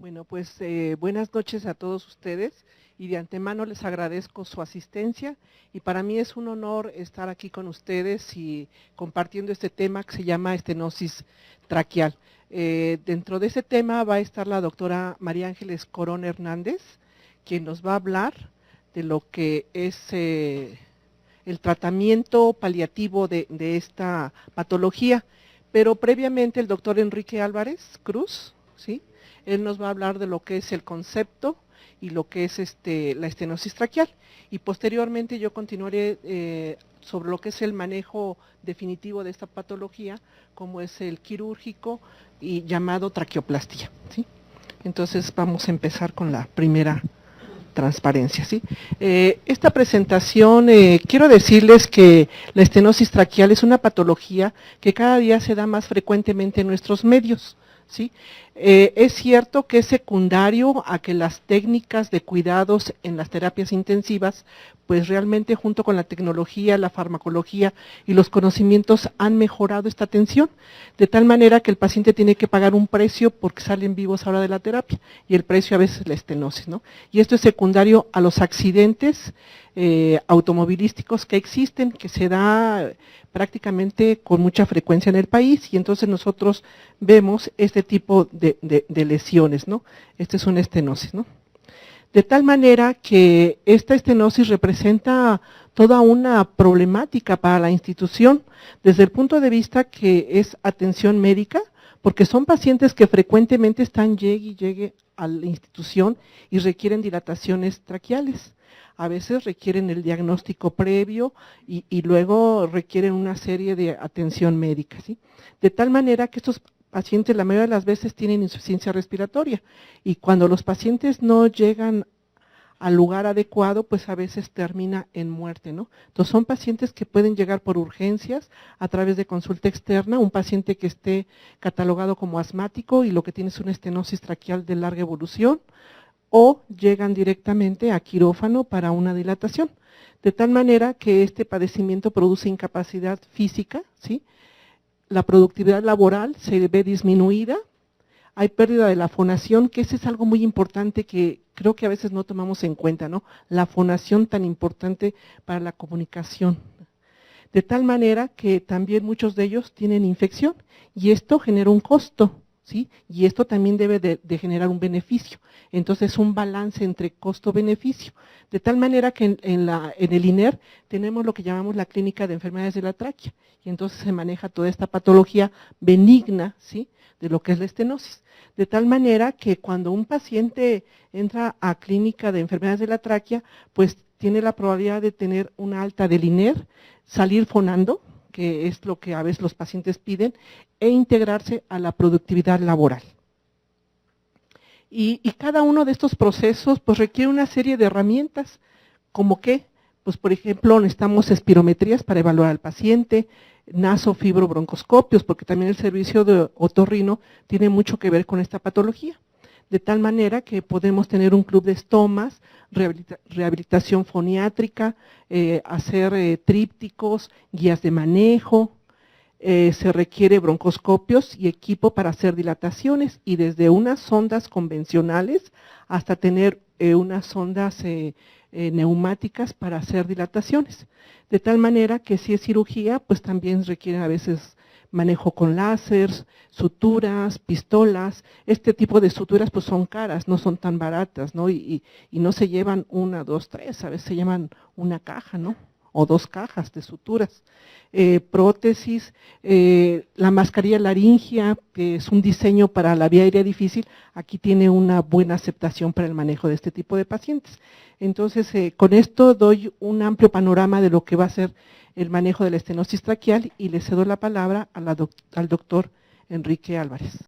Bueno, pues buenas noches a todos ustedes y de antemano les agradezco su asistencia y para mí es un honor estar aquí con ustedes y compartiendo este tema que se llama estenosis traqueal. Dentro de ese tema va a estar la doctora María Ángeles Corona Hernández, quien nos va a hablar de lo que es el tratamiento paliativo de esta patología, pero previamente el doctor Enrique Álvarez Cruz, ¿sí? Él nos va a hablar de lo que es el concepto y lo que es la estenosis traqueal. Y posteriormente yo continuaré sobre lo que es el manejo definitivo de esta patología, como es el quirúrgico y llamado traqueoplastia, ¿sí? Entonces vamos a empezar con la primera transparencia, ¿sí? Esta presentación, quiero decirles que la estenosis traqueal es una patología que cada día se da más frecuentemente en nuestros medios, ¿sí? Es cierto que es secundario a que las técnicas de cuidados en las terapias intensivas, pues realmente junto con la tecnología, la farmacología y los conocimientos han mejorado esta atención, de tal manera que el paciente tiene que pagar un precio porque salen vivos ahora de la terapia, y el precio a veces es la estenosis, ¿no? Y esto es secundario a los accidentes automovilísticos que existen, que se da prácticamente con mucha frecuencia en el país, y entonces nosotros vemos este tipo de lesiones, ¿no? Esta es una estenosis, ¿no? De tal manera que esta estenosis representa toda una problemática para la institución, desde el punto de vista que es atención médica, porque son pacientes que frecuentemente están llegue y llegue a la institución y requieren dilataciones traqueales. A veces requieren el diagnóstico previo y luego requieren una serie de atención médica, ¿sí? De tal manera que estos pacientes la mayoría de las veces tienen insuficiencia respiratoria y cuando los pacientes no llegan al lugar adecuado, pues a veces termina en muerte, ¿no? Entonces son pacientes que pueden llegar por urgencias a través de consulta externa, un paciente que esté catalogado como asmático y lo que tiene es una estenosis traqueal de larga evolución, o llegan directamente a quirófano para una dilatación, de tal manera que este padecimiento produce incapacidad física, ¿sí? La productividad laboral se ve disminuida, hay pérdida de la fonación, que ese es algo muy importante que creo que a veces no tomamos en cuenta, ¿no? La fonación tan importante para la comunicación. De tal manera que también muchos de ellos tienen infección y esto genera un costo, ¿sí? Y esto también debe de generar un beneficio. Entonces es un balance entre costo-beneficio. De tal manera que en el INER tenemos lo que llamamos la clínica de enfermedades de la tráquea y entonces se maneja toda esta patología benigna, ¿sí? De lo que es la estenosis. De tal manera que cuando un paciente entra a clínica de enfermedades de la tráquea, pues tiene la probabilidad de tener una alta del INER, salir fonando, que es lo que a veces los pacientes piden, e integrarse a la productividad laboral. Y cada uno de estos procesos pues requiere una serie de herramientas, como que, pues por ejemplo, necesitamos espirometrías para evaluar al paciente, nasofibrobroncoscopios, porque también el servicio de otorrino tiene mucho que ver con esta patología, de tal manera que podemos tener un club de estomas, rehabilitación foniátrica, hacer trípticos, guías de manejo, se requiere broncoscopios y equipo para hacer dilataciones y desde unas sondas convencionales hasta tener unas sondas neumáticas para hacer dilataciones. De tal manera que si es cirugía, pues también requiere a veces manejo con láseres, suturas, pistolas. Este tipo de suturas pues son caras, no son tan baratas, ¿no? Y no se llevan una, dos, tres, a veces se llevan una caja, ¿no? O dos cajas de suturas. Prótesis, la mascarilla laringia, que es un diseño para la vía aérea difícil, aquí tiene una buena aceptación para el manejo de este tipo de pacientes. Entonces, con esto doy un amplio panorama de lo que va a ser el manejo de la estenosis traqueal y le cedo la palabra a al doctor Enrique Álvarez.